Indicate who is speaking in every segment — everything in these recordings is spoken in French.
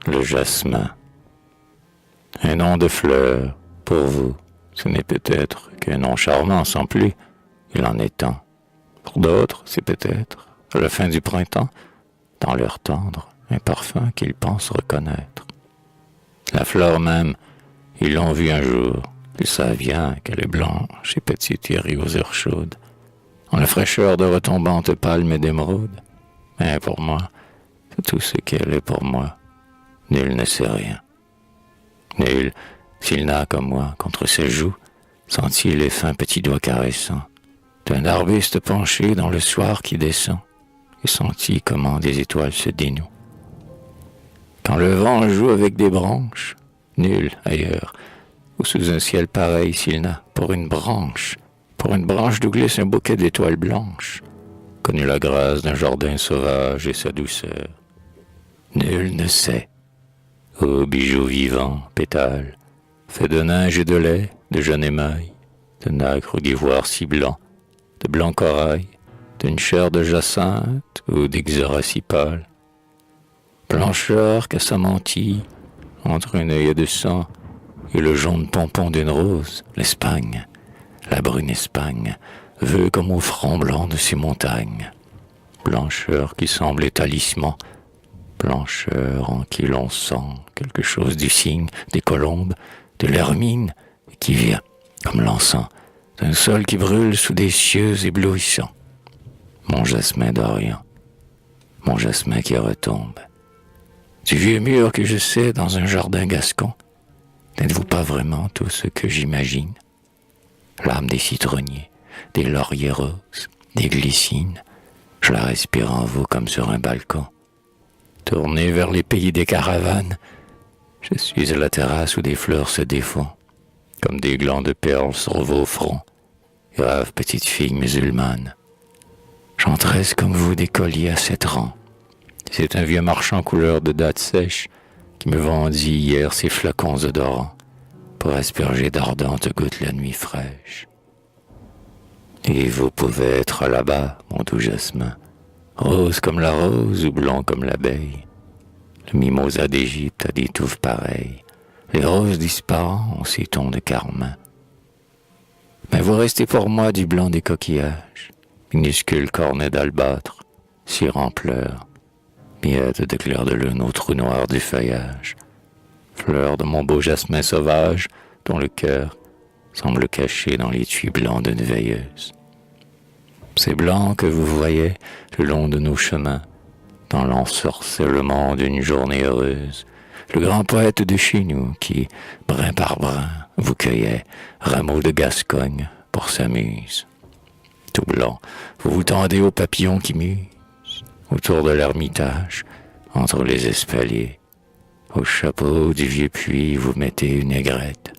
Speaker 1: Le jasmin. Un nom de fleur, pour vous, ce n'est peut-être qu'un nom charmant sans plus, il en est un. Pour d'autres, c'est peut-être, à la fin du printemps, dans l'air tendre, un parfum qu'ils pensent reconnaître. La fleur même, ils l'ont vue un jour, ils savent bien qu'elle est blanche et petite et aux heures chaudes, en la fraîcheur de retombantes palmes et d'émeraudes. Mais pour moi, c'est tout ce qu'elle est pour moi. Nul ne sait rien. Nul, s'il n'a comme moi, contre ses joues, senti les fins petits doigts caressants d'un arbuste penché dans le soir qui descend, et senti comment des étoiles se dénouent. Quand le vent joue avec des branches, nul ailleurs, ou sous un ciel pareil s'il n'a, pour une branche d'où glisse un bouquet d'étoiles blanches, connu la grâce d'un jardin sauvage et sa douceur. Nul ne sait. Ô bijoux vivants, pétales, faits de neige et de lait, de jeune émail, de nacre d'ivoire si blanc, de blanc corail, d'une chair de jacinthe ou d'ixoracie pâle. Blancheur qu'à sa mantille, entre un œil de sang et le jaune pompon d'une rose, l'Espagne, la brune Espagne, veut comme au front blanc de ces montagnes. Blancheur qui semble étalissement, blancheur en qui l'on sent quelque chose du cygne, des colombes, de l'hermine, et qui vient, comme l'encens, d'un sol qui brûle sous des cieux éblouissants. Mon jasmin d'Orient, mon jasmin qui retombe. Du vieux mur que je sais dans un jardin gascon, n'êtes-vous pas vraiment tout ce que j'imagine? L'âme des citronniers, des lauriers roses, des glycines, je la respire en vous comme sur un balcon. Tourné vers les pays des caravanes, je suis à la terrasse où des fleurs se défont, comme des glands de perles sur vos fronts, graves petites filles musulmanes. J'en tresse comme vous des colliers à 7 rangs. C'est un vieux marchand couleur de dattes sèches qui me vendit hier ces flacons odorants pour asperger d'ardentes gouttes la nuit fraîche. Et vous pouvez être là-bas, mon doux jasmin, rose comme la rose ou blanc comme l'abeille. Le mimosa d'Égypte a des touffes pareilles, les roses disparant ont ces tons de carmin. Mais vous restez pour moi du blanc des coquillages, minuscules cornets d'albâtre, cire en pleurs, miettes de clair de lune au trou noir du feuillage, fleurs de mon beau jasmin sauvage dont le cœur semble caché dans l'étui blanc d'une veilleuse. Ces blancs que vous voyez le long de nos chemins, dans l'ensorcellement d'une journée heureuse, le grand poète de chez nous qui, brin par brin, vous cueillait rameaux de Gascogne pour sa muse. Tout blanc, vous vous tendez aux papillons qui musent autour de l'ermitage, entre les espaliers. Au chapeau du vieux puits, vous mettez une aigrette.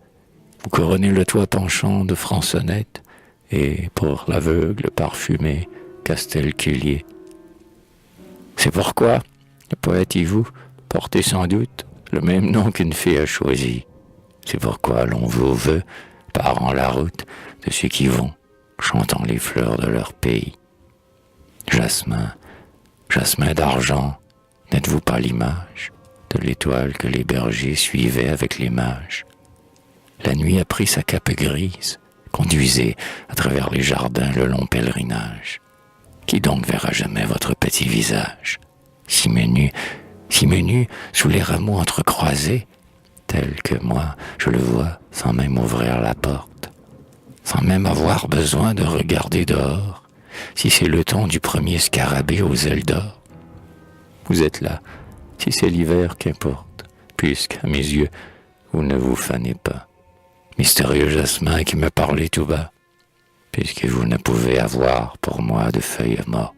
Speaker 1: Vous couronnez le toit penchant de Fransonnette et, pour l'aveugle parfumé, Castelculier. C'est pourquoi le poète et vous portez sans doute le même nom qu'une fée a choisi. C'est pourquoi l'on vous veut, parant la route de ceux qui vont, chantant les fleurs de leur pays. Jasmin, jasmin d'argent, n'êtes-vous pas l'image de l'étoile que les bergers suivaient avec les mages? La nuit a pris sa cape grise, conduisez à travers les jardins le long pèlerinage. Qui donc verra jamais votre petit visage, si menu, sous les rameaux entrecroisés, tel que moi je le vois sans même ouvrir la porte, sans même avoir besoin de regarder dehors, si c'est le ton du premier scarabée aux ailes d'or. Vous êtes là, si c'est l'hiver, qu'importe, puisqu'à mes yeux, vous ne vous fanez pas. Mystérieux jasmin qui me parlez tout bas, puisque vous ne pouvez avoir pour moi de feuilles mortes.